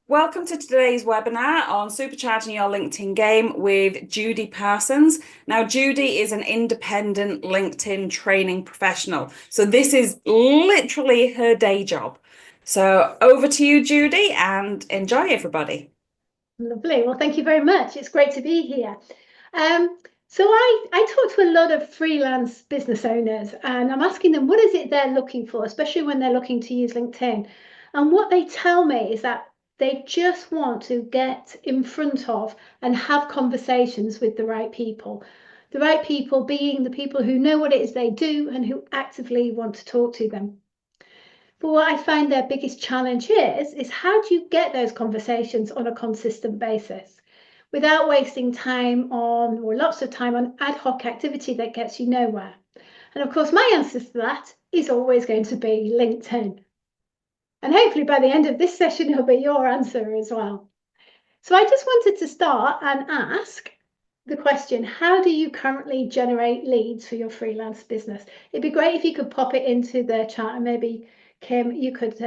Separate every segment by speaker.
Speaker 1: Welcome to today's webinar on supercharging your LinkedIn game with Judy Parsons. Now, Judy is an independent LinkedIn training professional. So this is literally her day job. So over to you, Judy, and enjoy, everybody.
Speaker 2: Lovely. Well, thank you very much. It's great to be here. So I talk to a lot of freelance business owners and I'm asking them what is it they're looking for, especially when they're looking to use LinkedIn. And what they tell me is that they just want to get in front of and have conversations with the right people. The right people being the people who know what it is they do and who actively want to talk to them. But what I find their biggest challenge is how do you get those conversations on a consistent basis without wasting time on, or lots of time on ad hoc activity that gets you nowhere? And of course, my answer to that is always going to be LinkedIn. And hopefully by the end of this session, it'll be your answer as well. So I just wanted to start and ask the question, how do you currently generate leads for your freelance business? It'd be great if you could pop it into the chat and maybe Kim, you could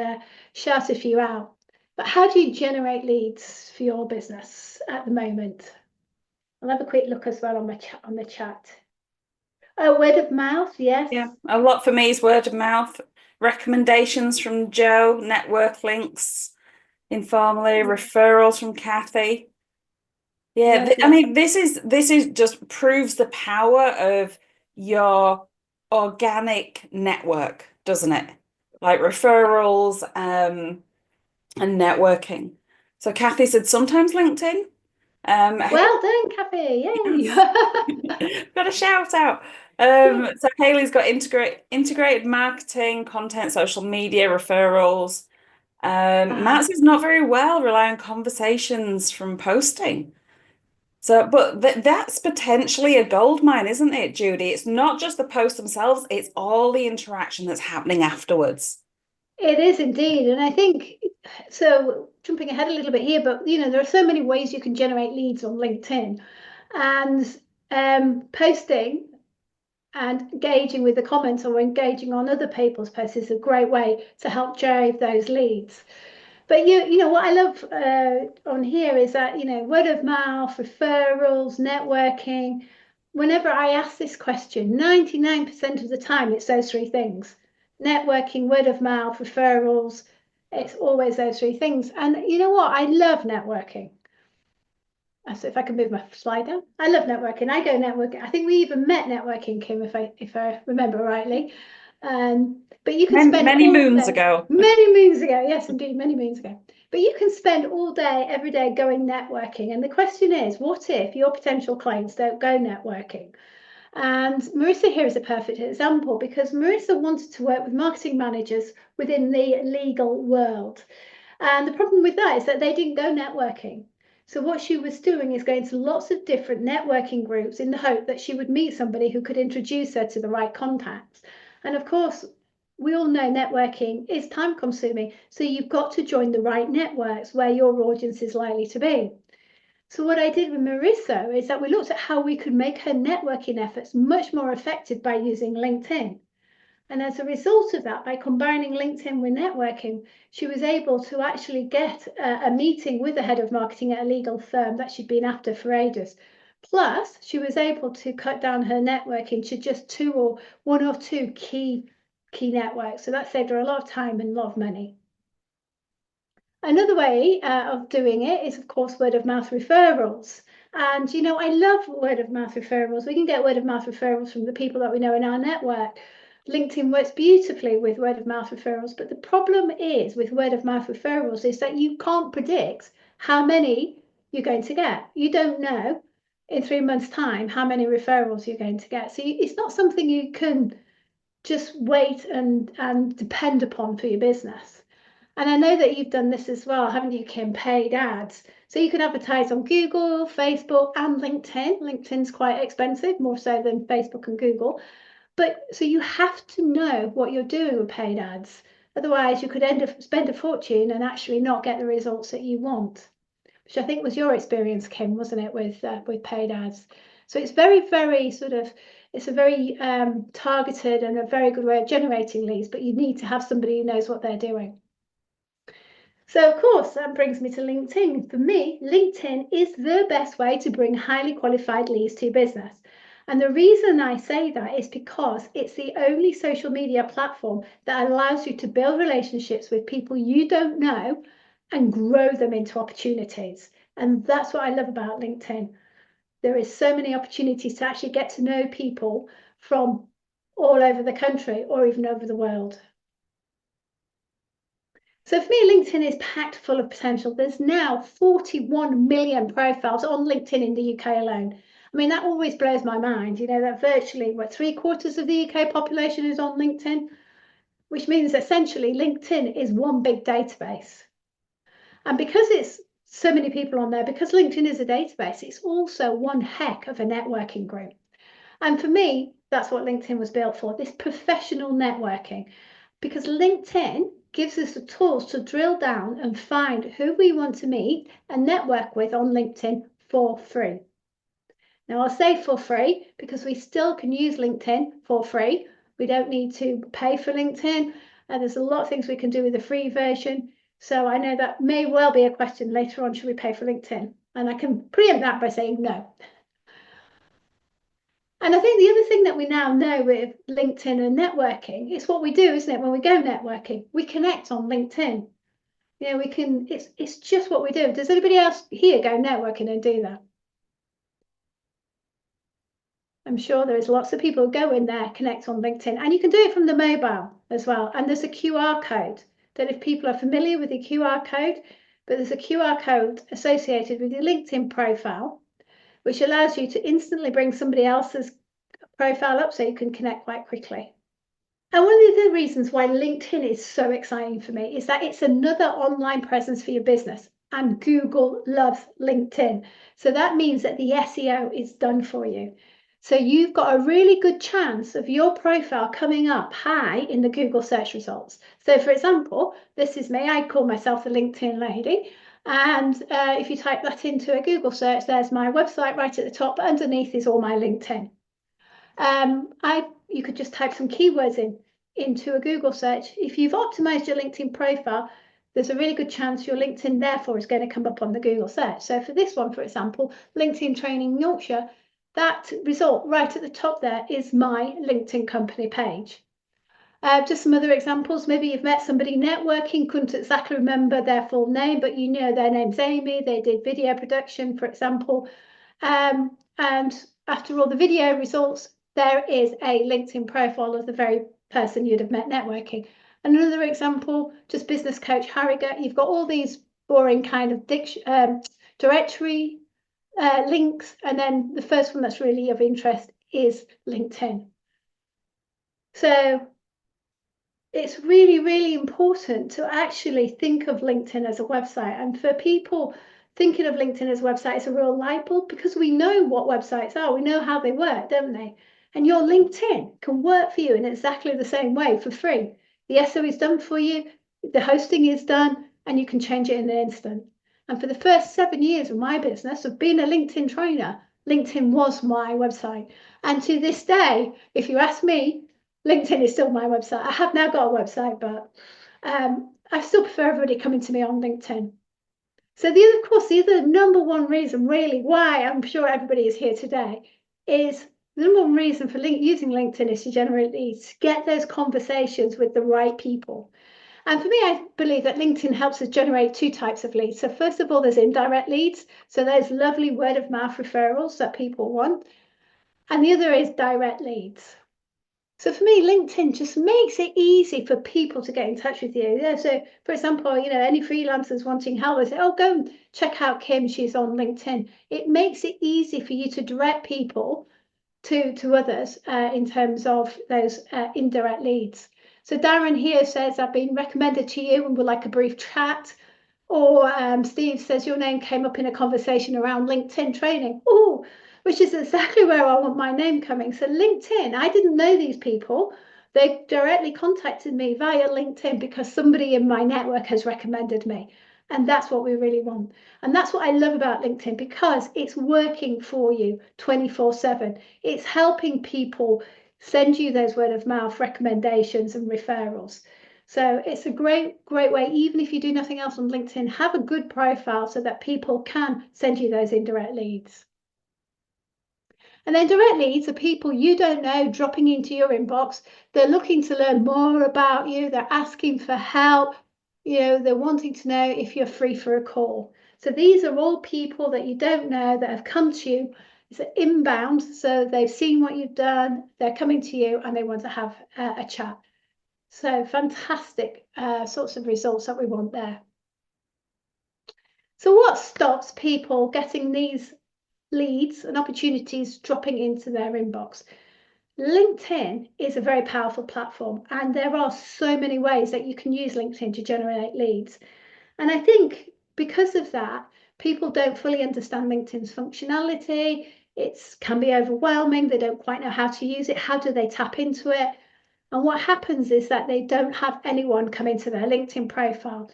Speaker 2: shout a few out. But how do you generate leads for your business at the moment? I'll have a quick look as well on the chat. Oh, word of mouth, yes.
Speaker 1: Yeah, a lot for me is word of mouth, recommendations from Joe, network links, informally, referrals from Kathy. Yeah, I
Speaker 2: Lovely.
Speaker 1: mean, this is just proves the power of your organic network, doesn't it? Like referrals, and networking. So Kathy said sometimes LinkedIn.
Speaker 2: Well done, Kathy. Yay.
Speaker 1: Yes. Got a shout out. So Haley's got integrated marketing, content, social media, referrals. Matt
Speaker 2: Ah.
Speaker 1: says not very well, rely on conversations from posting. So, but that's potentially a gold mine, isn't it, Judy? It's not just the posts themselves, it's all the interaction that's happening afterwards.
Speaker 2: It is indeed. And I think so, jumping ahead a little bit here, but there are so many ways you can generate leads on LinkedIn. And posting and engaging with the comments or engaging on other people's posts is a great way to help drive those leads. But you know what I love on here is that word of mouth, referrals, networking. Whenever I ask this question, 99% of the time it's those three things: networking, word of mouth, referrals. It's always those three things. And you know what? I love networking. So if I can move my slide down, I love networking. I go networking. I think we even met networking, Kim, if I remember rightly. But you can
Speaker 1: Many,
Speaker 2: spend
Speaker 1: many
Speaker 2: all
Speaker 1: moons
Speaker 2: day,
Speaker 1: ago.
Speaker 2: many moons ago, yes, indeed, many moons ago. But you can spend all day, every day going networking. And the question is, what if your potential clients don't go networking? And Marissa here is a perfect example because Marissa wanted to work with marketing managers within the legal world. And the problem with that is that they didn't go networking. So what she was doing is going to lots of different networking groups in the hope that she would meet somebody who could introduce her to the right contacts. And of course, we all know networking is time consuming. So you've got to join the right networks where your audience is likely to be. So what I did with Marissa is that we looked at how we could make her networking efforts much more effective by using LinkedIn. And as a result of that, by combining LinkedIn with networking, she was able to actually get a meeting with the head of marketing at a legal firm that she'd been after for ages. Plus, she was able to cut down her networking to just one or two key networks. So that saved her a lot of time and a lot of money. Another way of doing it is, of course, word of mouth referrals. And, I love word of mouth referrals. We can get word of mouth referrals from the people that we know in our network. LinkedIn works beautifully with word of mouth referrals. But the problem is with word of mouth referrals is that you can't predict how many you're going to get. You don't know in 3 months' time how many referrals you're going to get. So it's not something you can just wait and depend upon for your business. And I know that you've done this as well, haven't you, Kim? Paid ads. So you can advertise on Google, Facebook, and LinkedIn. LinkedIn's quite expensive, more so than Facebook and Google. But so you have to know what you're doing with paid ads. Otherwise, you could end up spend a fortune and actually not get the results that you want, which I think was your experience, Kim, wasn't it, with paid ads? So it's very sort of it's a very targeted and a very good way of generating leads, but you need to have somebody who knows what they're doing. So of course, that brings me to LinkedIn. For me, LinkedIn is the best way to bring highly qualified leads to your business. And the reason I say that is because it's the only social media platform that allows you to build relationships with people you don't know and grow them into opportunities. And that's what I love about LinkedIn. There is so many opportunities to actually get to know people from all over the country or even over the world. So for me, LinkedIn is packed full of potential. There's now 41 million profiles on LinkedIn in the UK alone. I mean, that always blows my mind, you know, that virtually, what, 3/4 of the UK population is on LinkedIn, which means essentially LinkedIn is one big database. And because it's so many people on there, because LinkedIn is a database, it's also one heck of a networking group. And for me, that's what LinkedIn was built for, this professional networking, because LinkedIn gives us the tools to drill down and find who we want to meet and network with on LinkedIn for free. Now, I'll say for free because we still can use LinkedIn for free. We don't need to pay for LinkedIn. There's a lot of things we can do with the free version. So I know that may well be a question later on, should we pay for LinkedIn? And I can preempt that by saying no. And I think the other thing that we now know with LinkedIn and networking is what we do, isn't it? When we go networking, we connect on LinkedIn. You know, we can, it's just what we do. Does anybody else here go networking and do that? I'm sure there's lots of people who go in there, connect on LinkedIn, and you can do it from the mobile as well. And there's a QR code. Don't know if people are familiar with the QR code, but there's a QR code associated with your LinkedIn profile, which allows you to instantly bring somebody else's profile up so you can connect quite quickly. And one of the reasons why LinkedIn is so exciting for me is that it's another online presence for your business. And Google loves LinkedIn. So that means that the SEO is done for you. So you've got a really good chance of your profile coming up high in the Google search results. So for example, this is me. I call myself the LinkedIn lady. And if you type that into a Google search, there's my website right at the top. Underneath is all my LinkedIn. You could just type some keywords into a Google search. If you've optimized your LinkedIn profile, there's a really good chance your LinkedIn therefore is going to come up on the Google search. So for this one, for example, LinkedIn Training Yorkshire, that result right at the top there is my LinkedIn company page. Just some other examples. Maybe you've met somebody networking, couldn't exactly remember their full name, but you know their name's Amy. They did video production, for example. And after all the video results, there is a LinkedIn profile of the very person you'd have met networking. Another example, just business coach Harrogate. You've got all these boring kind of directory links, and then the first one that's really of interest is LinkedIn. So it's really, really important to actually think of LinkedIn as a website. And for people thinking of LinkedIn as a website, it's a real light bulb because we know what websites are. We know how they work, don't they? And your LinkedIn can work for you in exactly the same way for free. The SEO is done for you, the hosting is done, and you can change it in an instant. And for the first 7 years of my business of being a LinkedIn trainer, LinkedIn was my website. And to this day, if you ask me, LinkedIn is still my website. I have now got a website, but I still prefer everybody coming to me on LinkedIn. So of course, the other number one reason really why I'm sure everybody is here today is the number one reason for using LinkedIn is to generate leads, to get those conversations with the right people. And for me, I believe that LinkedIn helps us generate two types of leads. So first of all, there's indirect leads. So there's lovely word of mouth referrals that people want. And the other is direct leads. So for me, LinkedIn just makes it easy for people to get in touch with you. Yeah, so for example, you know, any freelancers wanting help, they say, oh, go and check out Kim, she's on LinkedIn. It makes it easy for you to direct people to others in terms of those indirect leads. So Darren here says, I've been recommended to you and would like a brief chat. Or Steve says, your name came up in a conversation around LinkedIn training. Oh, which is exactly where I want my name coming. So LinkedIn, I didn't know these people. They directly contacted me via LinkedIn because somebody in my network has recommended me. And that's what we really want. And that's what I love about LinkedIn because it's working for you 24/7. It's helping people send you those word of mouth recommendations and referrals. So it's a great way, even if you do nothing else on LinkedIn, have a good profile so that people can send you those indirect leads. And then direct leads are people you don't know dropping into your inbox. They're looking to learn more about you. They're asking for help. They're wanting to know if you're free for a call. So these are all people that you don't know that have come to you. It's inbound. So they've seen what you've done. They're coming to you and they want to have a chat. So fantastic sorts of results that we want there. So what stops people getting these leads and opportunities dropping into their inbox? LinkedIn is a very powerful platform, and there are so many ways that you can use LinkedIn to generate leads. And I think because of that, people don't fully understand LinkedIn's functionality. It can be overwhelming. They don't quite know how to use it. How do they tap into it? And what happens is that they don't have anyone come into their LinkedIn profile.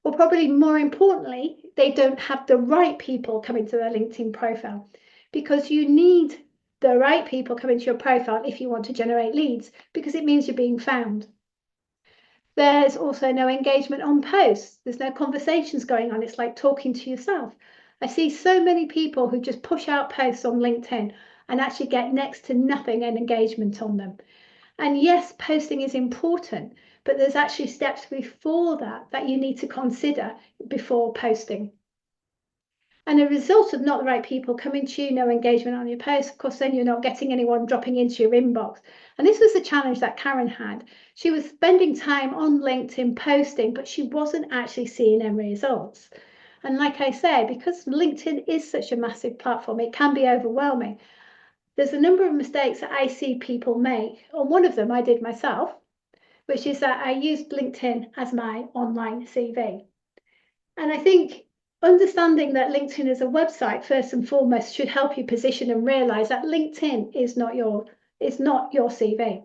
Speaker 2: Or probably more importantly, they don't have the right people come into their LinkedIn profile, because you need the right people come into your profile if you want to generate leads, because it means you're being found. There's also no engagement on posts. There's no conversations going on. It's like talking to yourself. I see so many people who just push out posts on LinkedIn and actually get next to nothing in engagement on them. And yes, posting is important, but there's actually steps before that you need to consider before posting. And a result of not the right people coming to you, no engagement on your post, of course, then you're not getting anyone dropping into your inbox. And this was the challenge that Karen had. She was spending time on LinkedIn posting, but she wasn't actually seeing any results. And like I say, because LinkedIn is such a massive platform, it can be overwhelming. There's a number of mistakes that I see people make. And one of them I did myself, which is that I used LinkedIn as my online CV. And I think understanding that LinkedIn is a website first and foremost should help you position and realize that LinkedIn is not your CV.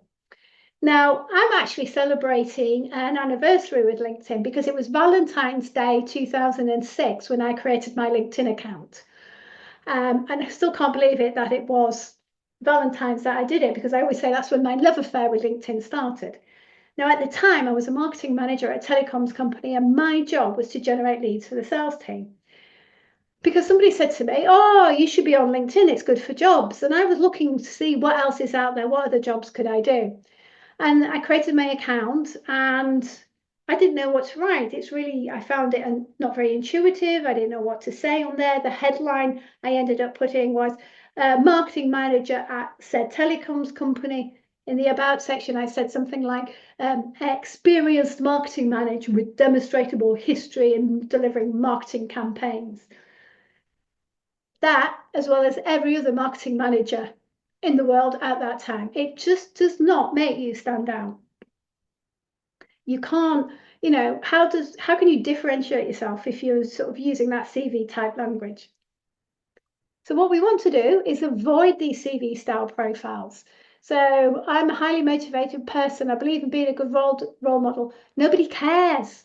Speaker 2: Now, I'm actually celebrating an anniversary with LinkedIn because it was Valentine's Day 2006 when I created my LinkedIn account. And I still can't believe it that it was Valentine's that I did it, because I always say that's when my love affair with LinkedIn started. Now, at the time, I was a marketing manager at a telecoms company, and my job was to generate leads for the sales team. Because somebody said to me, "Oh, you should be on LinkedIn, it's good for jobs." And I was looking to see what else is out there, what other jobs could I do? And I created my account and I didn't know what to write. I found it not very intuitive. I didn't know what to say on there. The headline I ended up putting was marketing manager at said telecoms company. In the about section, I said something like experienced marketing manager with demonstrable history in delivering marketing campaigns. That, as well as every other marketing manager in the world at that time, it just does not make you stand out. You can't, how can you differentiate yourself if you're sort of using that CV type language? So what we want to do is avoid these CV style profiles. So I'm a highly motivated person. I believe in being a good role model. Nobody cares.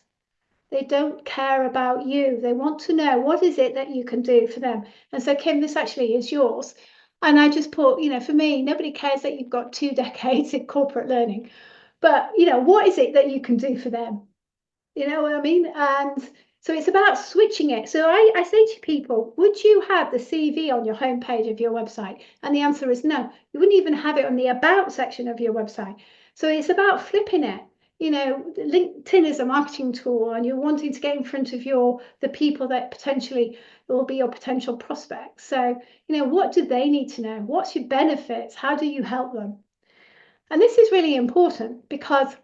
Speaker 2: They don't care about you. They want to know what is it that you can do for them. And so, Kim, this actually is yours. And I just put, for me, nobody cares that you've got 2 decades in corporate learning. But, what is it that you can do for them? You know what I mean? And so it's about switching it. So I say to people, would you have the CV on your homepage of your website? And the answer is no. You wouldn't even have it on the about section of your website. So it's about flipping it. LinkedIn is a marketing tool, and you're wanting to get in front of the people that potentially will be your potential prospects. So, what do they need to know? What's your benefits? How do you help them? And this is really important because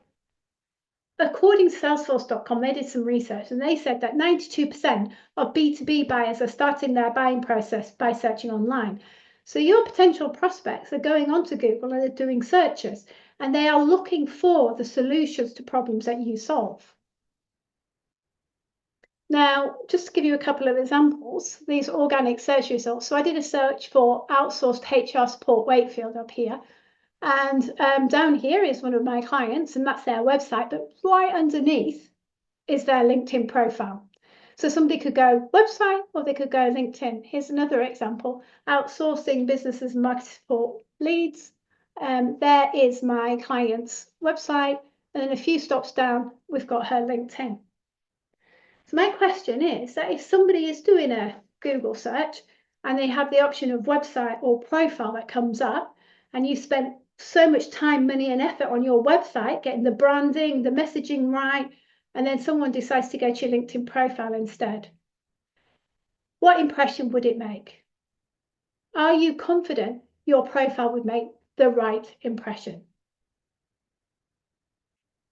Speaker 2: according to Salesforce.com, they did some research and they said that 92% of B2B buyers are starting their buying process by searching online. So your potential prospects are going onto Google and they're doing searches, and they are looking for the solutions to problems that you solve. Now, just to give you a couple of examples, these organic search results. So I did a search for outsourced HR support Wakefield up here. And down here is one of my clients, and that's their website. But right underneath is their LinkedIn profile. So somebody could go website or they could go LinkedIn. Here's another example, outsourcing businesses and market support leads. There is my client's website. And then a few stops down, we've got her LinkedIn. So my question is that if somebody is doing a Google search and they have the option of website or profile that comes up, and you spent so much time, money, and effort on your website, getting the branding, the messaging right, and then someone decides to go to your LinkedIn profile instead, what impression would it make? Are you confident your profile would make the right impression?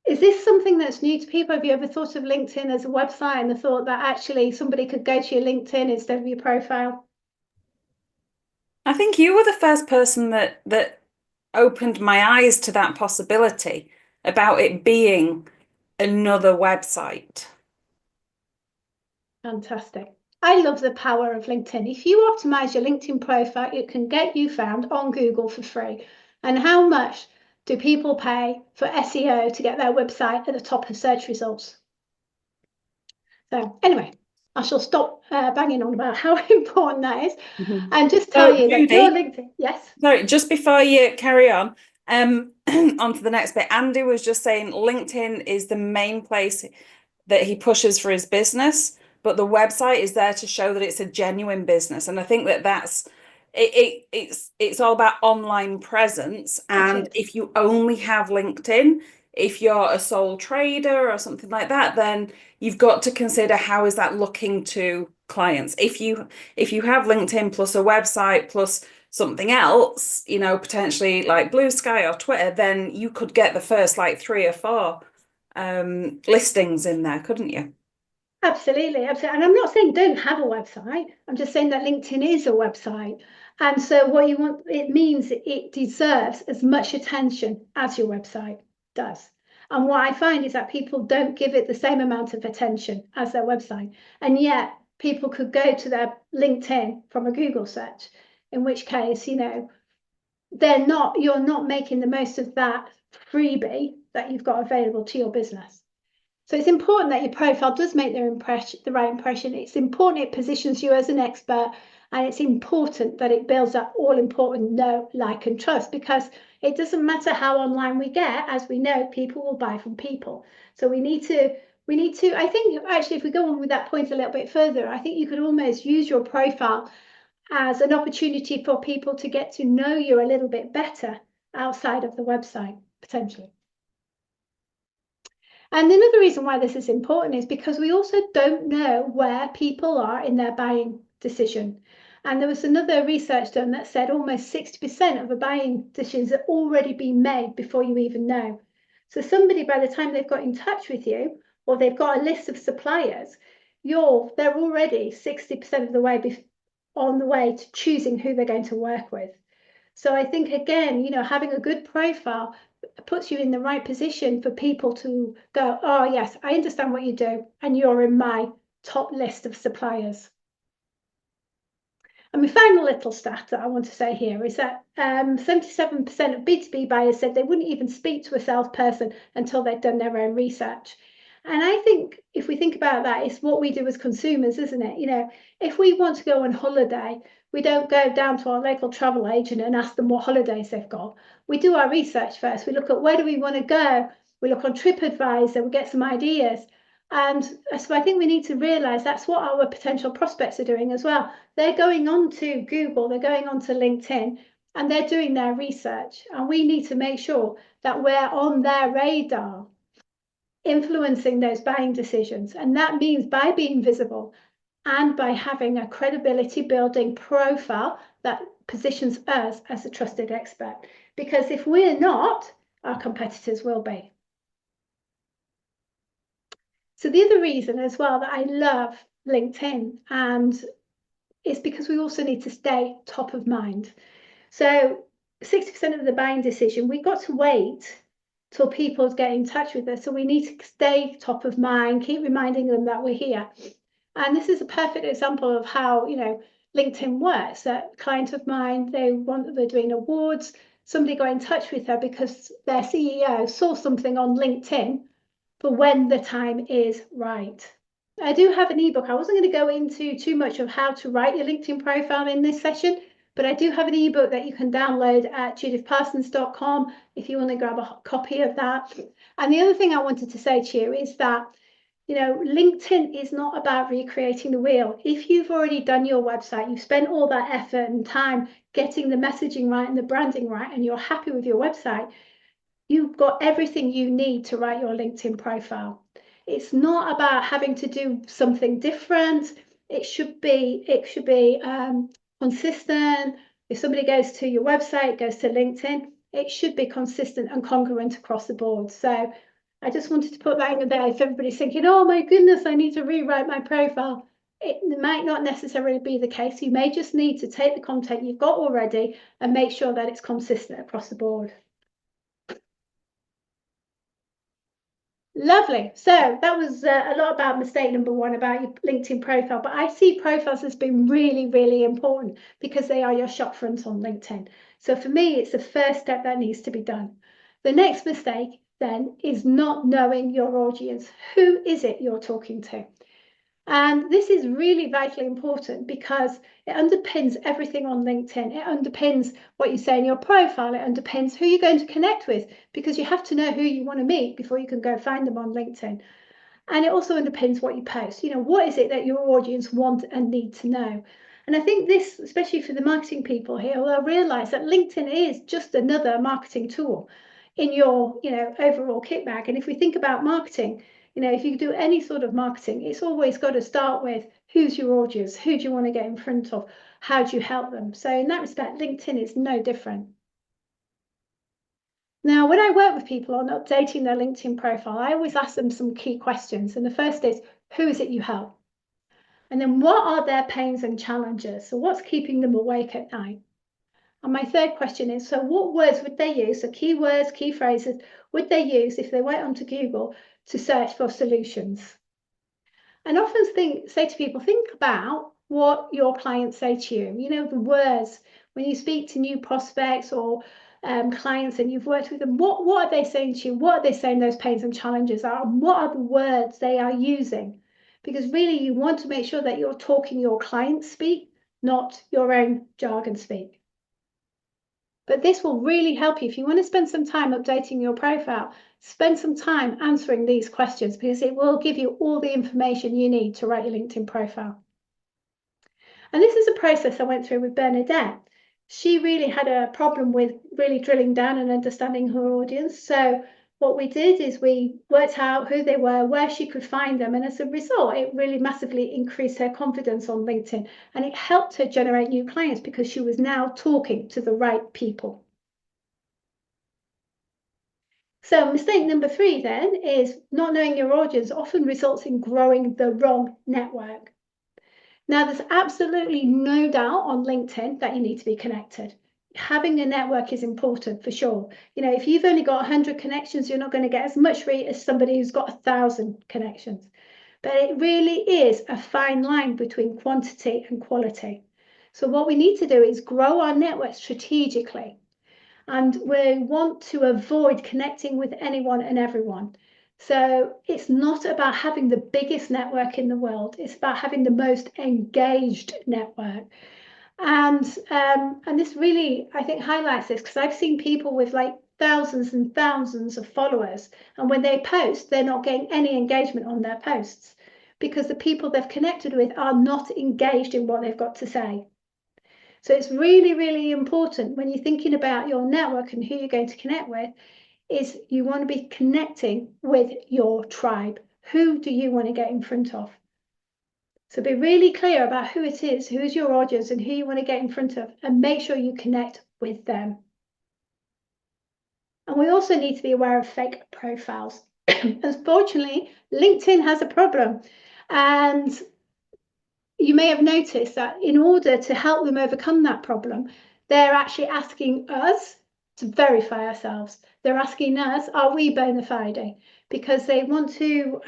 Speaker 2: Is this something that's new to people? Have you ever thought of LinkedIn as a website and the thought that actually somebody could go to your LinkedIn instead of your profile?
Speaker 1: I think you were the first person that opened my eyes to that possibility about it being another website.
Speaker 2: Fantastic. I love the power of LinkedIn. If you optimize your LinkedIn profile, it can get you found on Google for free. And how much do people pay for SEO to get their website at the top of search results? So anyway, I shall stop banging on about how important that is and just tell
Speaker 1: So,
Speaker 2: you that your
Speaker 1: Judy,
Speaker 2: LinkedIn, yes.
Speaker 1: sorry, just before you carry on, on to the next bit, Andy was just saying LinkedIn is the main place that he pushes for his business, but the website is there to show that it's a genuine business. And I think that that's it's all about online presence. And if you only have LinkedIn, if you're a sole trader or something like that, then you've got to consider how is that looking to clients. If you have LinkedIn plus a website plus something else, potentially like Blue Sky or Twitter, then you could get the first like 3 or 4 listings in there, couldn't you?
Speaker 2: Absolutely, absolutely. And I'm not saying don't have a website. I'm just saying that LinkedIn is a website. And so what you want, it means it deserves as much attention as your website does. And what I find is that people don't give it the same amount of attention as their website. And yet people could go to their LinkedIn from a Google search, in which case, you're not making the most of that freebie that you've got available to your business. So it's important that your profile does make the right impression. It's important it positions you as an expert, and it's important that it builds that all important know, like, and trust, because it doesn't matter how online we get, as we know, people will buy from people. So we need to, I think actually, if we go on with that point a little bit further, I think you could almost use your profile as an opportunity for people to get to know you a little bit better outside of the website, potentially. And another reason why this is important is because we also don't know where people are in their buying decision. And there was another research done that said almost 60% of the buying decisions are already being made before you even know. So somebody, by the time they've got in touch with you, or they've got a list of suppliers, they're already 60% of the way on the way to choosing who they're going to work with. So I think, again, having a good profile puts you in the right position for people to go, oh, yes, I understand what you do, and you're in my top list of suppliers. And my final little stat that I want to say here is that 77% of B2B buyers said they wouldn't even speak to a salesperson until they'd done their own research. And I think if we think about that, it's what we do as consumers, isn't it? If we want to go on holiday, we don't go down to our local travel agent and ask them what holidays they've got. We do our research first. We look at where do we want to go. We look on TripAdvisor, we get some ideas. And so I think we need to realise that's what our potential prospects are doing as well. They're going on to Google, they're going on to LinkedIn, and they're doing their research. And we need to make sure that we're on their radar, influencing those buying decisions. And that means by being visible and by having a credibility building profile that positions us as a trusted expert. Because if we're not, our competitors will be. So the other reason as well that I love LinkedIn and is because we also need to stay top of mind. So 60% of the buying decision, we've got to wait till people get in touch with us. So we need to stay top of mind, keep reminding them that we're here. And this is a perfect example of how, LinkedIn works. A client of mine, they're doing awards. Somebody got in touch with her because their CEO saw something on LinkedIn for when the time is right. I do have an ebook. I wasn't going to go into too much of how to write your LinkedIn profile in this session, But I do have an ebook that you can download at judithparsons.com if you want to grab a copy of that. And the other thing I wanted to say to you is that, you know, LinkedIn is not about recreating the wheel. If you've already done your website, you've spent all that effort and time getting the messaging right and the branding right, and you're happy with your website, you've got everything you need to write your LinkedIn profile. It's not about having to do something different. It should be consistent. If somebody goes to your website, goes to LinkedIn, it should be consistent and congruent across the board. So I just wanted to put that in there. If everybody's thinking, oh my goodness, I need to rewrite my profile, it might not necessarily be the case. You may just need to take the content you've got already and make sure that it's consistent across the board. Lovely. So that was a lot about mistake number one about your LinkedIn profile. But I see profiles as being really, really important because they are your shop front on LinkedIn. So for me, it's the first step that needs to be done. The next mistake then is not knowing your audience. Who is it you're talking to? And this is really vitally important because it underpins everything on LinkedIn. It underpins what you say in your profile. It underpins who you're going to connect with because you have to know who you want to meet before you can go find them on LinkedIn. And it also underpins what you post. You know, what is it that your audience want and need to know? And I think this, especially for the marketing people here, will realize that LinkedIn is just another marketing tool in your, you know, overall kit bag. And if we think about marketing, you know, if you do any sort of marketing, it's always got to start with who's your audience, who do you want to get in front of, how do you help them? So in that respect, LinkedIn is no different. Now, when I work with people on updating their LinkedIn profile, I always ask them some key questions. And the first is, who is it you help? And then what are their pains and challenges? So what's keeping them awake at night? And my third question is, so what words would they use, so keywords, key phrases, would they use if they went onto Google to search for solutions? And often say to people, think about what your clients say to you. You know, the words, when you speak to new prospects or clients and you've worked with them, what are they saying to you? What are they saying those pains and challenges are? And what are the words they are using? Because really you want to make sure that you're talking your client speak, not your own jargon speak. But this will really help you. If you want to spend some time updating your profile, spend some time answering these questions because it will give you all the information you need to write your LinkedIn profile. And this is a process I went through with Bernadette. She really had a problem with really drilling down and understanding her audience. So what we did is we worked out who they were, where she could find them. And as a result, it really massively increased her confidence on LinkedIn. And it helped her generate new clients because she was now talking to the right people. So mistake number 3 then is not knowing your audience often results in growing the wrong network. Now, there's absolutely no doubt on LinkedIn that you need to be connected. Having a network is important for sure. You know, if you've only got 100 connections, you're not going to get as much reach as somebody who's got 1,000 connections. But it really is a fine line between quantity and quality. So what we need to do is grow our network strategically. And we want to avoid connecting with anyone and everyone. So it's not about having the biggest network in the world. It's about having the most engaged network. And this really, I think, highlights this because I've seen people with like thousands and thousands of followers. And when they post, they're not getting any engagement on their posts because the people they've connected with are not engaged in what they've got to say. So it's really, really important when you're thinking about your network and who you're going to connect with, is you want to be connecting with your tribe. Who do you want to get in front of? So be really clear about who it is, who's your audience and who you want to get in front of, and make sure you connect with them. And we also need to be aware of fake profiles. Unfortunately, LinkedIn has a problem. And you may have noticed that in order to help them overcome that problem, they're actually asking us to verify ourselves. They're asking us, are we bona fide? Because they want to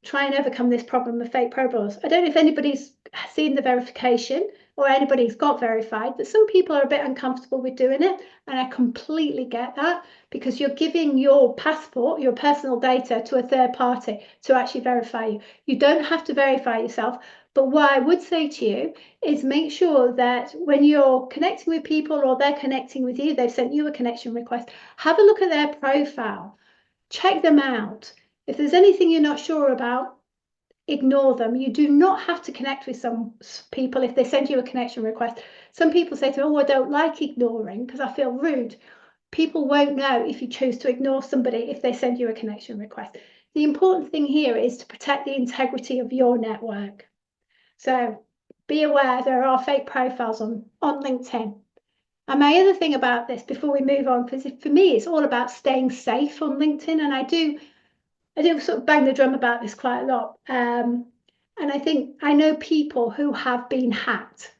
Speaker 2: try and overcome this problem of fake profiles. I don't know if anybody's seen the verification or anybody's got verified, but some people are a bit uncomfortable with doing it. And I completely get that because you're giving your passport, your personal data to a third party to actually verify you. You don't have to verify yourself, But what I would say to you is make sure that when you're connecting with people or they're connecting with you, they've sent you a connection request, have a look at their profile, check them out. If there's anything you're not sure about, ignore them. You do not have to connect with some people if they send you a connection request. Some people say to me, oh, I don't like ignoring because I feel rude. People won't know if you choose to ignore somebody if they send you a connection request. The important thing here is to protect the integrity of your network. So be aware there are fake profiles on LinkedIn. And my other thing about this, before we move on, because for me, it's all about staying safe on LinkedIn. And I do sort of bang the drum about this quite a lot. And I know people who have been hacked.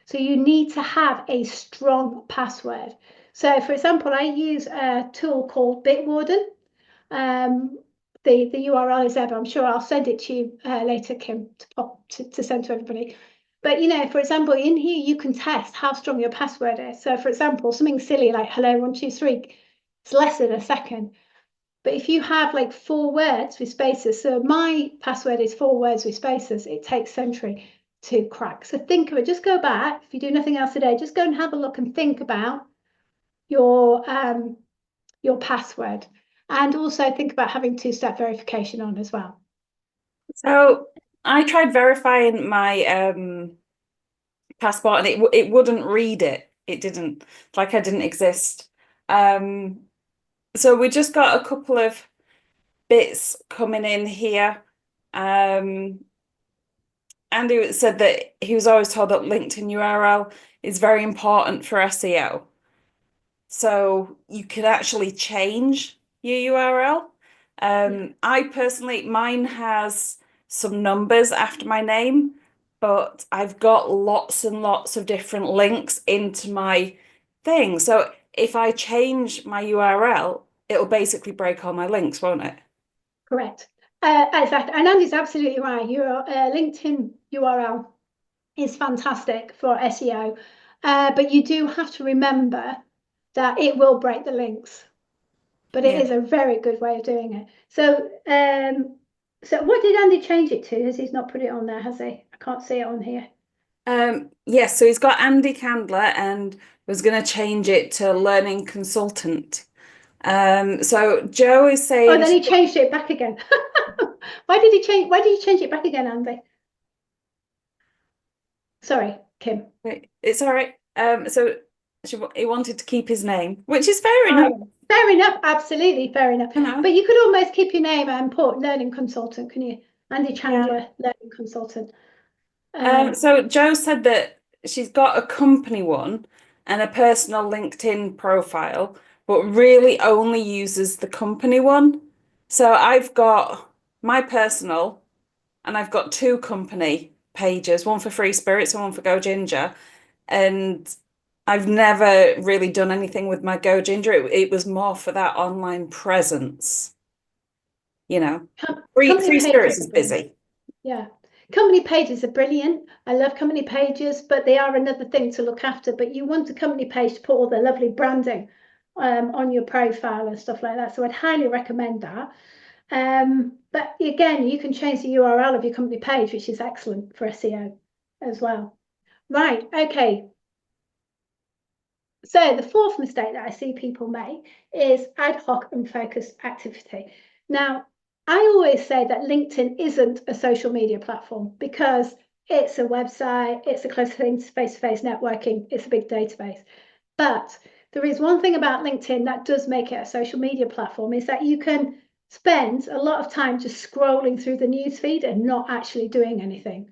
Speaker 2: So you need to have a strong password. So for example, I use a tool called Bitwarden. Um, the URL is there, but I'm sure I'll send it to you later, Kim, to send to everybody. But for example, in here you can test how strong your password is. So for example, something silly like hello 123, it's less than a second. But if you have like 4 words with spaces, so my password is 4 words with spaces, it takes Sentry to crack. So think of it, just go back. If you do nothing else today, just go and have a look and think about your password. And also think about having 2-step verification on as well.
Speaker 1: So I tried verifying my passport and it wouldn't read it. It didn't, like I didn't exist. So we just got a couple of bits coming in here. Andy said that he was always told that LinkedIn URL is very important for SEO. So you can actually change your URL. I personally, mine has some numbers after my name, but I've got lots and lots of different links into my thing. So if I change my URL, it'll basically break all my links, won't it?
Speaker 2: Correct. Exactly. And Andy's absolutely right. Your LinkedIn URL is fantastic for SEO, but you do have to remember that it will break the links. But it
Speaker 1: Yeah.
Speaker 2: is a very good way of doing it. So, so what did Andy change it to? As he's not put it on there, has he? I can't see it on here.
Speaker 1: Yes, so he's got Andy Candler and was going to change it to learning consultant. So Joe is
Speaker 2: Oh,
Speaker 1: saying,
Speaker 2: then he changed it back again. Why did he change? Why did you change it back again, Andy? Sorry, Kim.
Speaker 1: it's all right. So he wanted to keep his name, which is fair enough.
Speaker 2: Fair enough, absolutely fair enough.
Speaker 1: You know,
Speaker 2: But you could almost keep your name and put learning consultant, can you? Andy
Speaker 1: yeah.
Speaker 2: Chandler, learning consultant.
Speaker 1: So Joe said that she's got a company one and a personal LinkedIn profile, but really only uses the company one. So I've got my personal and I've got 2 company pages, one for Free Spirits and one for Go Ginger. And I've never really done anything with my Go Ginger. It was more for that online presence, you know.
Speaker 2: Company
Speaker 1: Free Spirits
Speaker 2: pages
Speaker 1: is
Speaker 2: are brilliant.
Speaker 1: busy.
Speaker 2: Yeah. Company pages are brilliant. I love company pages, but they are another thing to look after. But you want a company page to put all the lovely branding on your profile and stuff like that. So I'd highly recommend that. But again, you can change the URL of your company page, which is excellent for SEO as well. Right, okay. So the 4th mistake that I see people make is ad hoc and focused activity. Now, I always say that LinkedIn isn't a social media platform because it's a website, it's a close thing to face-to-face networking, it's a big database. But there is one thing about LinkedIn that does make it a social media platform is that you can spend a lot of time just scrolling through the newsfeed and not actually doing anything.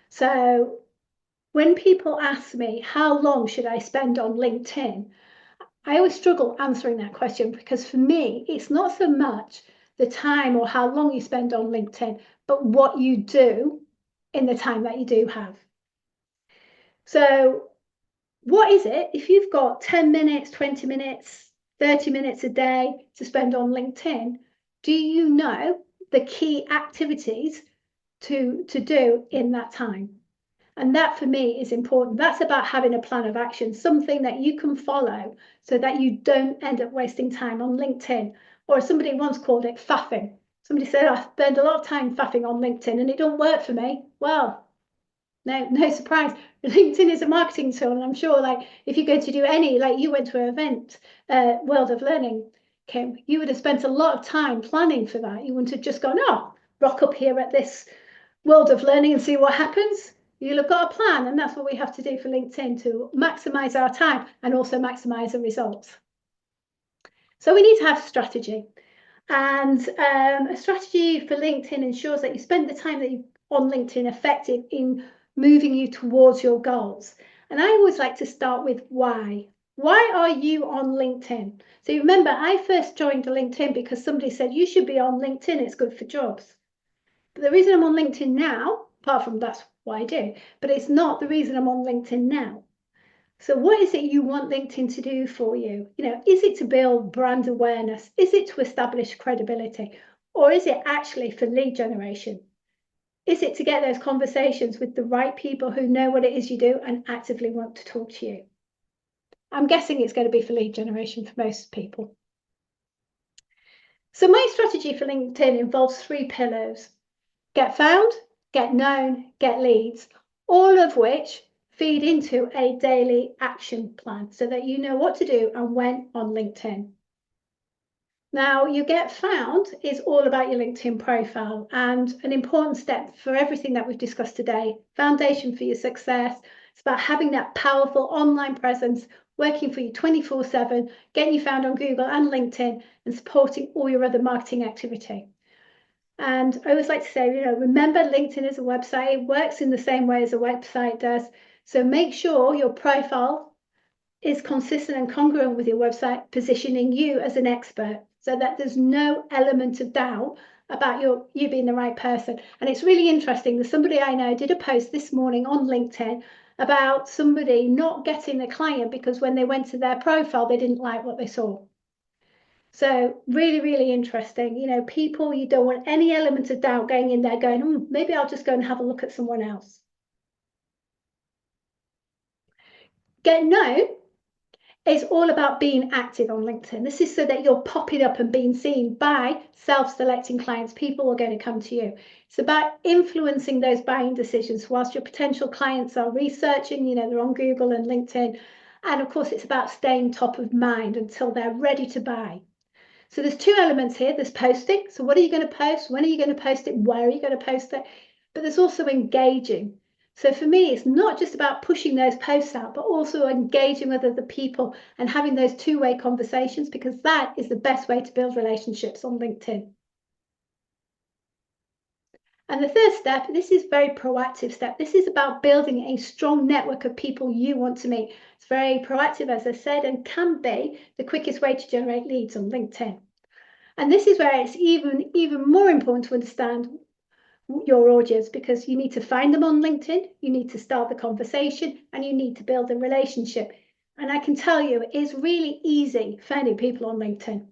Speaker 2: So when people ask me, how long should I spend on LinkedIn? I always struggle answering that question because for me, it's not so much the time or how long you spend on LinkedIn, but what you do in the time that you do have. So what is it if you've got 10 minutes, 20 minutes, 30 minutes a day to spend on LinkedIn? Do you know the key activities to do in that time? And that for me is important. That's about having a plan of action, something that you can follow so that you don't end up wasting time on LinkedIn. Or somebody once called it faffing. Somebody said, I spend a lot of time faffing on LinkedIn and it don't work for me. Well, No surprise. LinkedIn is a marketing tool, and I'm sure, like, if you're going to do any, like you went to an event, World of Learning, Kim, you would have spent a lot of time planning for that. You wouldn't have just gone, oh, rock up here at this World of Learning and see what happens. You'll have got a plan, and that's what we have to do for LinkedIn to maximize our time and also maximize the results. So we need to have strategy. And a strategy for LinkedIn ensures that you spend the time that you on LinkedIn effective in moving you towards your goals. And I always like to start with why. Why are you on LinkedIn? So you remember, I first joined LinkedIn because somebody said you should be on LinkedIn, it's good for jobs. But the reason I'm on LinkedIn now, apart from that's why I do, but it's not the reason I'm on LinkedIn now. So what is it you want LinkedIn to do for you? Is it to build brand awareness? Is it to establish credibility? Or is it actually for lead generation? Is it to get those conversations with the right people who know what it is you do and actively want to talk to you? I'm guessing it's going to be for lead generation for most people. So my strategy for LinkedIn involves 3 pillars: get found, get known, get leads, all of which feed into a daily action plan so that you know what to do and when on LinkedIn. Now, your get found is all about your LinkedIn profile, and an important step for everything that we've discussed today, foundation for your success. It's about having that powerful online presence working for you 24/7, getting you found on Google and LinkedIn, and supporting all your other marketing activity. And I always like to say, remember, LinkedIn is a website. It works in the same way as a website does. So make sure your profile is consistent and congruent with your website, positioning you as an expert so that there's no element of doubt about you being the right person. And it's really interesting. There's somebody I know did a post this morning on LinkedIn about somebody not getting the client because when they went to their profile, they didn't like what they saw. So really, really interesting. People, you don't want any element of doubt going in there going, maybe I'll just go and have a look at someone else. Get known is all about being active on LinkedIn. This is so that you're popping up and being seen by self-selecting clients. People are going to come to you. It's about influencing those buying decisions whilst your potential clients are researching, they're on Google and LinkedIn. And of course, it's about staying top of mind until they're ready to buy. So there's 2 elements here. There's posting. So what are you going to post? When are you going to post it? Where are you going to post it? But there's also engaging. So for me, it's not just about pushing those posts out, but also engaging with other people and having those 2-way conversations, because that is the best way to build relationships on LinkedIn. And the third step, this is a very proactive step. This is about building a strong network of people you want to meet. It's very proactive, as I said, and can be the quickest way to generate leads on LinkedIn. And this is where it's even more important to understand your audience, because you need to find them on LinkedIn, you need to start the conversation, and you need to build a relationship. And I can tell you, it's really easy finding people on LinkedIn.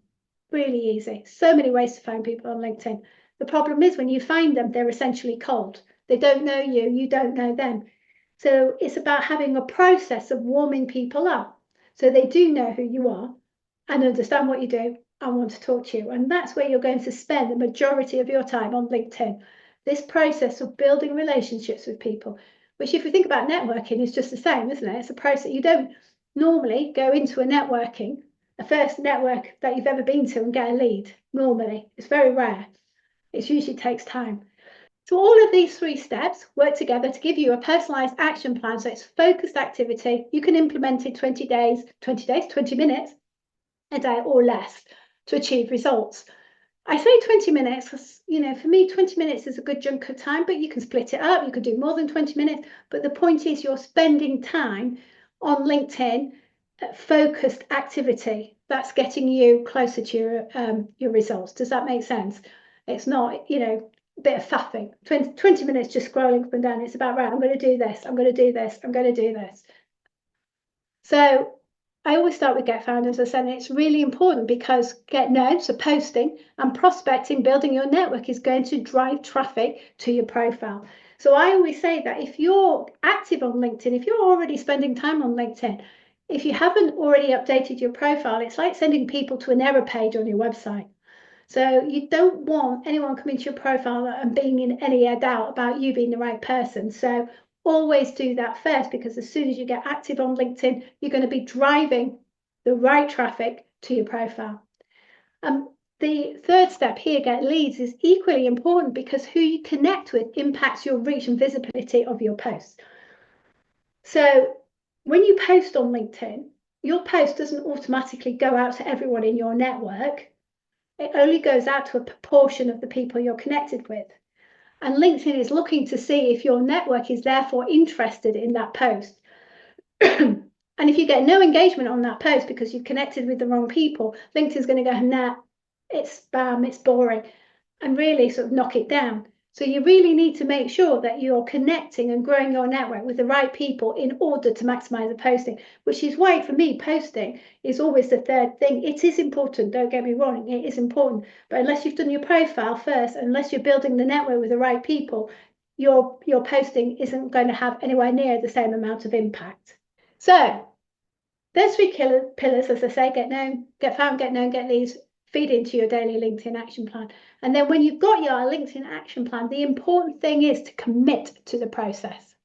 Speaker 2: Really easy. So many ways to find people on LinkedIn. The problem is when you find them, they're essentially cold. They don't know you, you don't know them. So it's about having a process of warming people up so they do know who you are and understand what you do and want to talk to you. And that's where you're going to spend the majority of your time on LinkedIn. This process of building relationships with people, which if you think about networking is just the same, isn't it? It's a process. You don't normally go into a first network that you've ever been to and get a lead. Normally, it's very rare. It usually takes time. So all of these 3 steps work together to give you a personalized action plan. So it's focused activity. You can implement in 20 minutes a day or less to achieve results. I say 20 minutes because, for me, 20 minutes is a good chunk of time, but you can split it up. You could do more than 20 minutes. But the point is you're spending time on LinkedIn, focused activity. That's getting you closer to your results. Does that make sense? It's not, a bit of faffing. 20 minutes just scrolling up and down. It's about, right, I'm going to do this. I'm going to do this. I'm going to do this. So I always start with get found, as I said, and it's really important because get known, so posting and prospecting, building your network is going to drive traffic to your profile. So I always say that if you're active on LinkedIn, if you're already spending time on LinkedIn, if you haven't already updated your profile, it's like sending people to an error page on your website. So you don't want anyone coming to your profile and being in any doubt about you being the right person. So always do that first, because as soon as you get active on LinkedIn, you're going to be driving the right traffic to your profile. The third step here, get leads, is equally important, because who you connect with impacts your reach and visibility of your posts. So when you post on LinkedIn, your post doesn't automatically go out to everyone in your network. It only goes out to a proportion of the people you're connected with. And LinkedIn is looking to see if your network is therefore interested in that post. And if you get no engagement on that post because you've connected with the wrong people, LinkedIn's going to go, nah, it's spam, it's boring, and really sort of knock it down. So you really need to make sure that you're connecting and growing your network with the right people in order to maximize the posting, which is why for me, posting is always the third thing. It is important, don't get me wrong, it is important. But unless you've done your profile first, unless you're building the network with the right people, your posting isn't going to have anywhere near the same amount of impact. So there's three pillars, as I say: get known, get found, get known, get leads. Feed into your daily LinkedIn action plan. And then when you've got your LinkedIn action plan, the important thing is to commit to the process.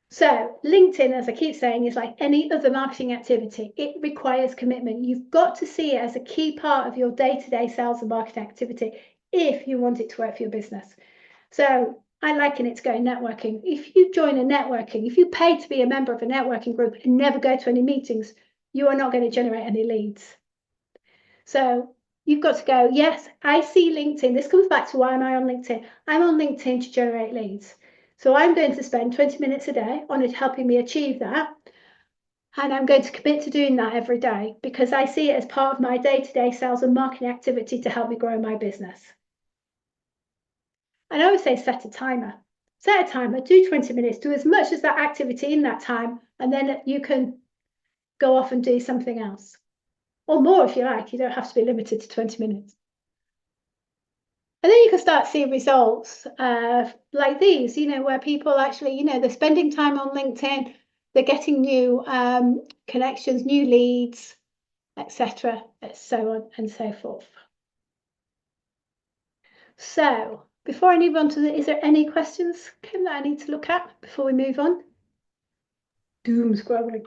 Speaker 2: So LinkedIn, as I keep saying, is like any other marketing activity. It requires commitment. You've got to see it as a key part of your day-to-day sales and marketing activity if you want it to work for your business. So I liken it to going networking. If you join a networking, if you pay to be a member of a networking group and never go to any meetings, you are not going to generate any leads. So you've got to go, yes, I see LinkedIn. This comes back to why am I on LinkedIn? I'm on LinkedIn to generate leads. So I'm going to spend 20 minutes a day on it helping me achieve that. And I'm going to commit to doing that every day, because I see it as part of my day-to-day sales and marketing activity to help me grow my business. And I always say set a timer. Set a timer, do 20 minutes, do as much as that activity in that time, and then you can go off and do something else. Or more if you like, you don't have to be limited to 20 minutes. And then you can start seeing results like these, where people actually, they're spending time on LinkedIn, they're getting new connections, new leads, etc., so on and so forth. So before I move on is there any questions, Kim, that I need to look at before we move on? Doom scrolling.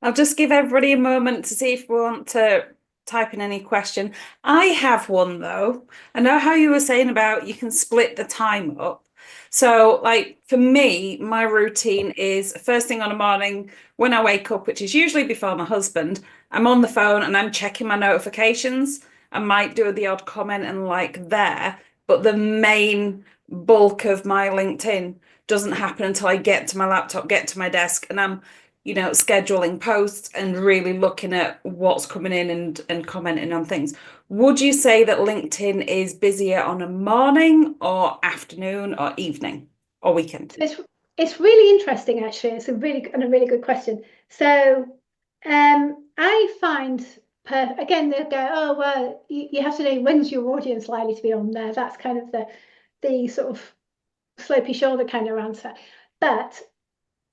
Speaker 1: I'll just give everybody a moment to see if we want to type in any question. I have one though. I know how you were saying about you can split the time up. So like for me, my routine is first thing on a morning when I wake up, which is usually before my husband, I'm on the phone and I'm checking my notifications. I might do the odd comment and like there, but the main bulk of my LinkedIn doesn't happen until I get to my laptop, get to my desk, and I'm scheduling posts and really looking at what's coming in and commenting on things. Would you say that LinkedIn is busier on a morning or afternoon or evening or weekend?
Speaker 2: It's really interesting, actually. It's a really good question. So I find, again, they'll go, oh, well, you have to know when's your audience likely to be on there. That's kind of the sort of slopey shoulder kind of answer. But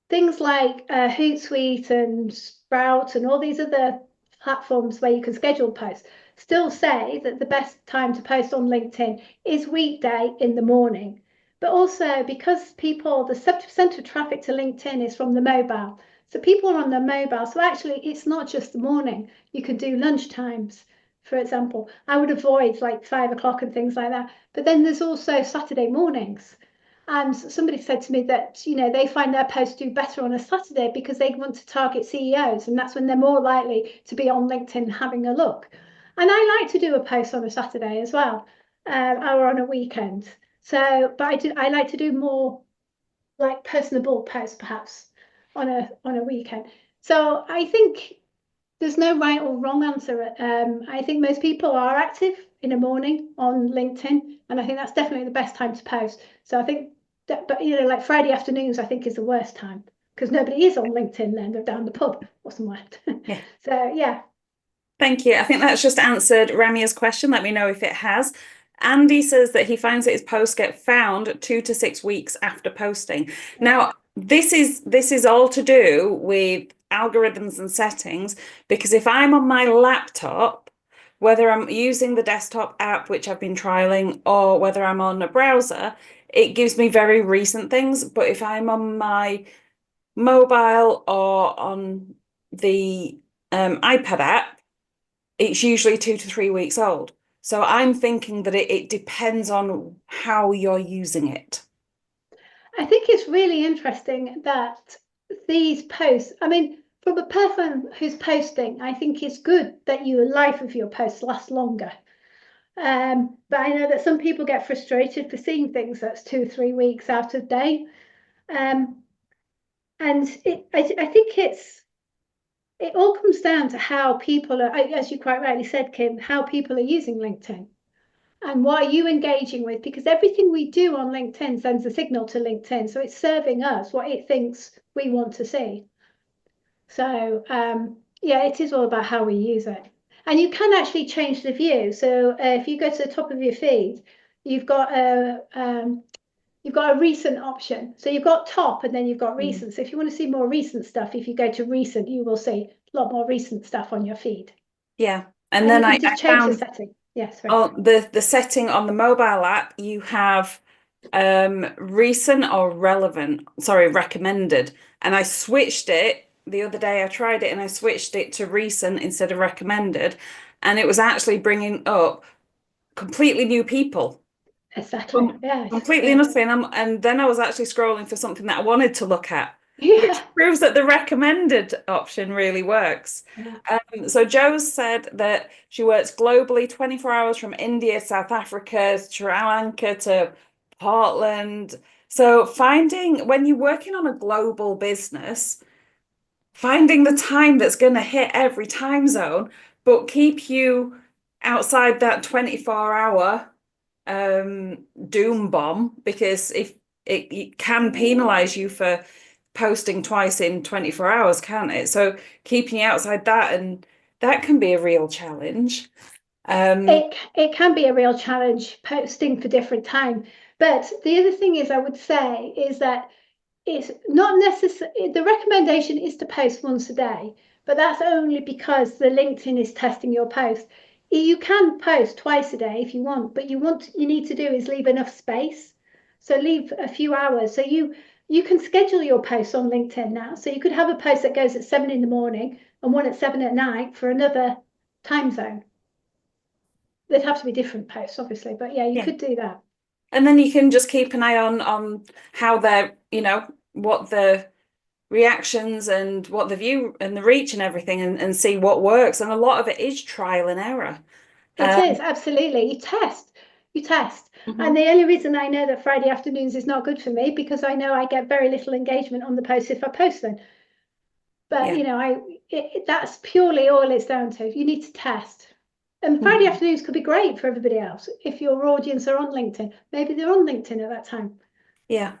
Speaker 2: things like Hootsuite and Sprout and all these other platforms where you can schedule posts still say that the best time to post on LinkedIn is weekday in the morning. But also because the 70% of traffic to LinkedIn is from the mobile. So people are on their mobile. So actually, it's not just the morning. You can do lunch times, for example. I would avoid like 5 o'clock and things like that. But then there's also Saturday mornings. And somebody said to me that, they find their posts do better on a Saturday because they want to target CEOs. And that's when they're more likely to be on LinkedIn having a look. And I like to do a post on a Saturday as well, or on a weekend. So, but I like to do more like personable posts perhaps on a weekend. So I think there's no right or wrong answer. I think most people are active in the morning on LinkedIn, and I think that's definitely the best time to post. So I think that, but like Friday afternoons, I think is the worst time because nobody is on LinkedIn then. They're down the pub or somewhere.
Speaker 1: Yeah.
Speaker 2: So yeah.
Speaker 1: Thank you. I think that's just answered Ramia's question. Let me know if it has. Andy says that he finds that his posts get found 2 to 6 weeks after posting. Now, this is all to do with algorithms and settings, because if I'm on my laptop, whether I'm using the desktop app, which I've been trialing, or whether I'm on a browser, it gives me very recent things. But if I'm on my mobile or on the iPad app, it's usually 2 to 3 weeks old. So I'm thinking that it depends on how you're using it.
Speaker 2: I think it's really interesting that these posts, I mean, from a person who's posting, I think it's good that your life of your posts lasts longer. But I know that some people get frustrated for seeing things that's 2 or 3 weeks out of date. Um, and I think it all comes down to how people are, as you quite rightly said, Kim, how people are using LinkedIn. And what are you engaging with? Because everything we do on LinkedIn sends a signal to LinkedIn. So it's serving us what it thinks we want to see. So yeah, it is all about how we use it. And you can actually change the view. So if you go to the top of your feed, you've got a recent option. So you've got top and then you've got
Speaker 1: Mm.
Speaker 2: recent. So if you want to see more recent stuff, if you go to recent, you will see a lot more recent stuff on your feed.
Speaker 1: Yeah. And
Speaker 2: And
Speaker 1: then
Speaker 2: you
Speaker 1: I
Speaker 2: can just change the
Speaker 1: found
Speaker 2: setting. Yes, sorry.
Speaker 1: on the setting on the mobile app, you have recent or relevant, sorry, recommended. And I switched it the other day. I tried it and I switched it to recent instead of recommended. And it was actually bringing up completely new people.
Speaker 2: Exactly. Yes.
Speaker 1: Completely
Speaker 2: Yeah.
Speaker 1: nothing. And then I was actually scrolling for something that I wanted to look at, which
Speaker 2: Yeah.
Speaker 1: proves that the recommended option really works.
Speaker 2: Yeah.
Speaker 1: So Joe's said that she works globally, 24 hours from India, South Africa, Sri Lanka to Portland. So finding when you're working on a global business, finding the time that's going to hit every time zone, but keep you outside that 24-hour doom bomb, because if it can penalize you for posting twice in 24 hours, can't it? So keeping you outside that, and that can be a real challenge.
Speaker 2: It can be a real challenge posting for different time. But the other thing is I would say is that it's not necessary. The recommendation is to post once a day, but that's only because the LinkedIn is testing your post. You can post twice a day if you want, but you need to do is leave enough space. So leave a few hours. So you can schedule your posts on LinkedIn now. So you could have a post that goes at 7 in the morning and one at 7 at night for another time zone. They'd have to be different posts, obviously, but yeah, you
Speaker 1: Yeah.
Speaker 2: could do that.
Speaker 1: And then you can just keep an eye on how they're, what the reactions and what the view and the reach and everything, and see what works. And a lot of it is trial and error.
Speaker 2: It
Speaker 1: Um,
Speaker 2: is, absolutely. You test. And
Speaker 1: mhm.
Speaker 2: the only reason I know that Friday afternoons is not good for me because I know I get very little engagement on the posts if I post them. But
Speaker 1: Yeah.
Speaker 2: that's purely all it's down to. You need to test. And Friday
Speaker 1: Mhm.
Speaker 2: afternoons could be great for everybody else. If your audience are on LinkedIn, maybe they're on LinkedIn at that time.
Speaker 1: Yeah.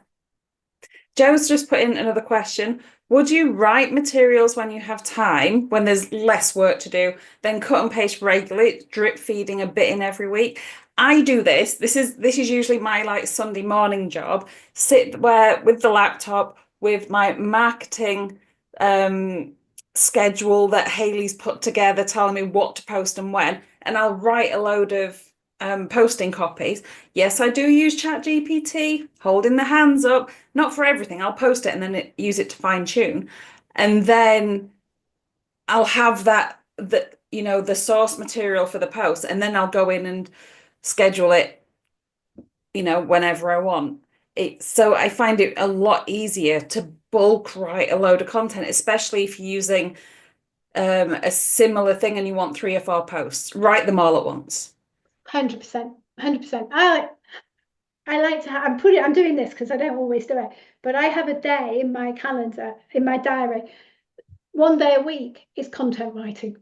Speaker 1: Joe's just put in another question. Would you write materials when you have time, when there's less work to do, then cut and paste regularly, drip feeding a bit in every week? I do this. This is usually my like Sunday morning job. Sit where with the laptop with my marketing um schedule that Haley's put together, telling me what to post and when, and I'll write a load of posting copies. Yes, I do use ChatGPT, holding the hands up. Not for everything. I'll post it and then use it to fine tune. And then I'll have the source material for the post. And then I'll go in and schedule it, whenever I want. So I find it a lot easier to bulk write a load of content, especially if you're using a similar thing and you want 3 or 4 posts. Write them all at once.
Speaker 2: 100%. 100%. I like to I'm doing this because I don't always do it, but I have a day in my calendar, in my diary. One day a week is content writing.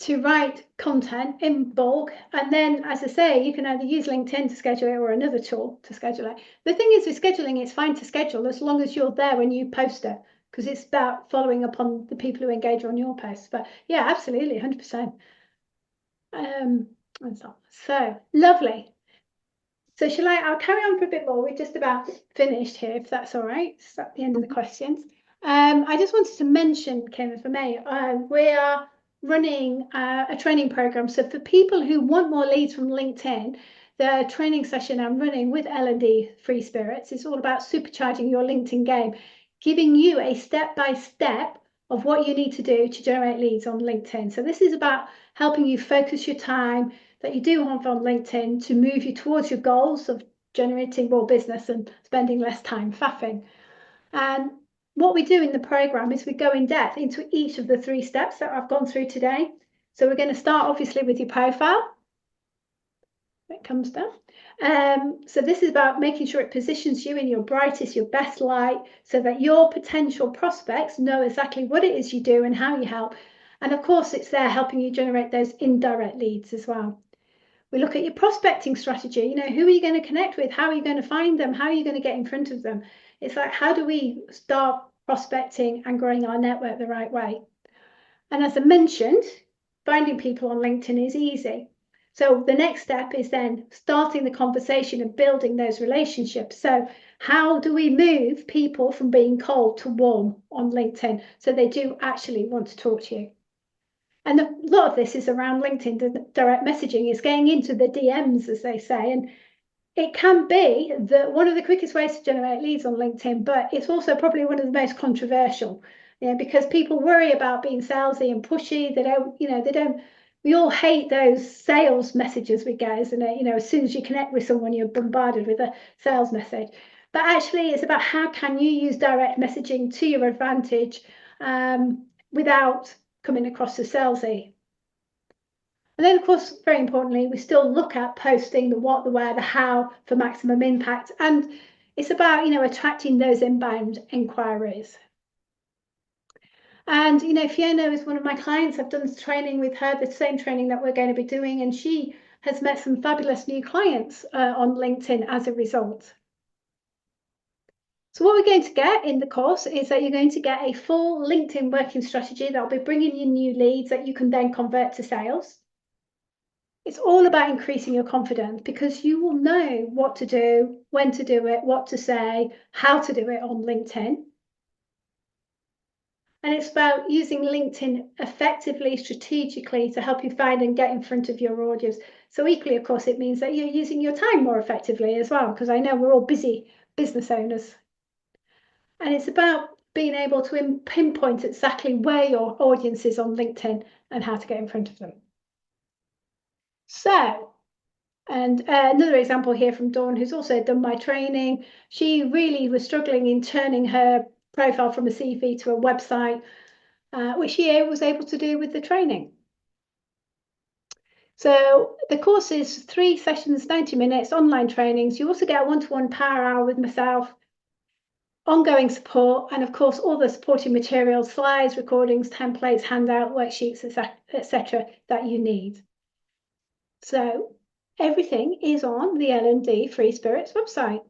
Speaker 2: To write content in bulk. And then, as I say, you can either use LinkedIn to schedule it or another tool to schedule it. The thing is with scheduling, it's fine to schedule as long as you're there when you post it, because it's about following up on the people who engage on your posts. But yeah, absolutely, 100%. So lovely. So I'll carry on for a bit more. We're just about finished here, if that's all right. It's at the end of the
Speaker 1: Mhm.
Speaker 2: questions. I just wanted to mention, Kim, if I may, we are running a training program. So for people who want more leads from LinkedIn, the training session I'm running with L&D Free Spirits is all about supercharging your LinkedIn game, giving you a step-by-step of what you need to do to generate leads on LinkedIn. So this is about helping you focus your time that you do have on LinkedIn to move you towards your goals of generating more business and spending less time faffing. And what we do in the program is we go in depth into each of the 3 steps that I've gone through today. So we're going to start obviously with your profile. It comes down. So this is about making sure it positions you in your brightest, your best light, so that your potential prospects know exactly what it is you do and how you help. And of course, it's there helping you generate those indirect leads as well. We look at your prospecting strategy. You know, who are you going to connect with? How are you going to find them? How are you going to get in front of them? It's like, how do we start prospecting and growing our network the right way? And as I mentioned, finding people on LinkedIn is easy. So the next step is then starting the conversation and building those relationships. So how do we move people from being cold to warm on LinkedIn so they do actually want to talk to you? And a lot of this is around LinkedIn. The direct messaging is getting into the DMs, as they say. And it can be one of the quickest ways to generate leads on LinkedIn, but it's also probably one of the most controversial, because people worry about being salesy and pushy. We all hate those sales messages we get, isn't it? As soon as you connect with someone, you're bombarded with a sales message. But actually, it's about how can you use direct messaging to your advantage without coming across as salesy. And then, of course, very importantly, we still look at posting the what, the where, the how for maximum impact. And it's about, attracting those inbound inquiries. And, Fiona is one of my clients. I've done this training with her, the same training that we're going to be doing. And she has met some fabulous new clients on LinkedIn as a result. So what we're going to get in the course is that you're going to get a full LinkedIn working strategy that will be bringing you new leads that you can then convert to sales. It's all about increasing your confidence because you will know what to do, when to do it, what to say, how to do it on LinkedIn. And it's about using LinkedIn effectively, strategically to help you find and get in front of your audience. So equally, of course, it means that you're using your time more effectively as well, because I know we're all busy business owners. And it's about being able to pinpoint exactly where your audience is on LinkedIn and how to get in front of them. So, and another example here from Dawn, who's also done my training. She really was struggling in turning her profile from a CV to a website, which she was able to do with the training. So the course is 3 sessions, 90 minutes, online trainings. You also get a one-to-one power hour with myself, ongoing support, and of course, all the supporting materials, slides, recordings, templates, handout, worksheets, etc. that you need. So everything is on the L&D Free Spirits website.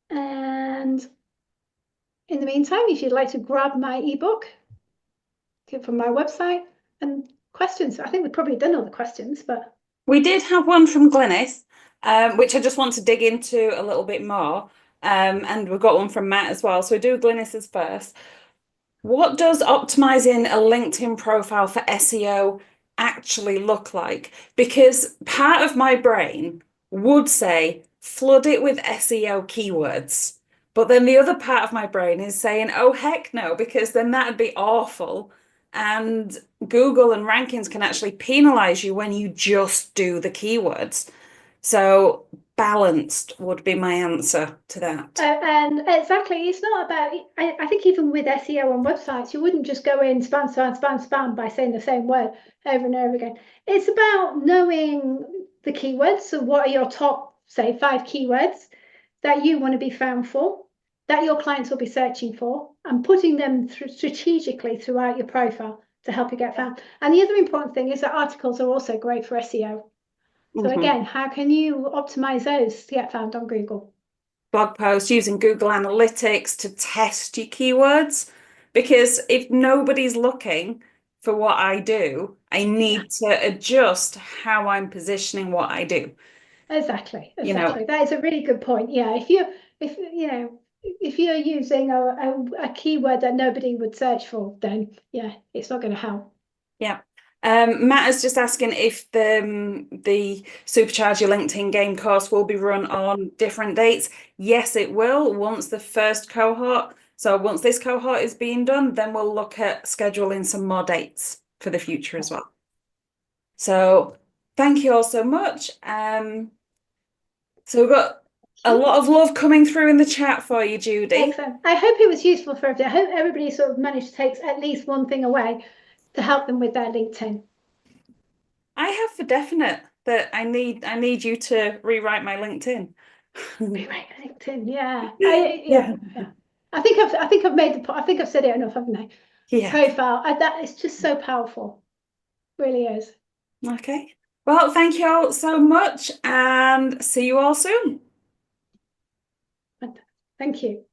Speaker 2: And in the meantime, if you'd like to grab my ebook, get from my website. And questions, I think we've probably done all the questions, but
Speaker 1: We did have one from Glynis, which I just want to dig into a little bit more. And we've got one from Matt as well. So we do Glynis's first. What does optimizing a LinkedIn profile for SEO actually look like? Because part of my brain would say flood it with SEO keywords. But then the other part of my brain is saying, oh, heck no, because then that'd be awful. And Google and rankings can actually penalize you when you just do the keywords. So balanced would be my answer to that.
Speaker 2: and exactly, it's not about. I think even with SEO on websites, you wouldn't just go in spam, spam, spam, spam by saying the same word over and over again. It's about knowing the keywords. So, what are your top, say, 5 keywords that you want to be found for, that your clients will be searching for, and putting them through strategically throughout your profile to help you get found. And the other important thing is that articles are also great for SEO. So again, how can you optimize those to get found on Google?
Speaker 1: Blog posts using Google Analytics to test your keywords. Because if nobody's looking for what I do, I need to adjust how I'm positioning what I do.
Speaker 2: Exactly.
Speaker 1: You know,
Speaker 2: That is a really good point. Yeah, if you're using a keyword that nobody would search for, then yeah, it's not going to help.
Speaker 1: yeah. Matt is just asking if the Supercharge Your LinkedIn Game course will be run on different dates. Yes, it will. Once the first cohort, so once this cohort is being done, then we'll look at scheduling some more dates for the future as well. So thank you all so much. So we've got a lot of love coming through in the chat for you, Judy.
Speaker 2: Excellent. I hope it was useful for everybody. I hope everybody sort of managed to take at least one thing away to help them with their LinkedIn.
Speaker 1: I have for definite that I need you to rewrite my LinkedIn.
Speaker 2: Rewrite LinkedIn, yeah.
Speaker 1: Yeah.
Speaker 2: I think I've made the I think I've said it enough, haven't I?
Speaker 1: Yeah.
Speaker 2: Profile. That is just so powerful. Really is.
Speaker 1: Okay. Well, thank you all so much and see you all soon.
Speaker 2: Thank you.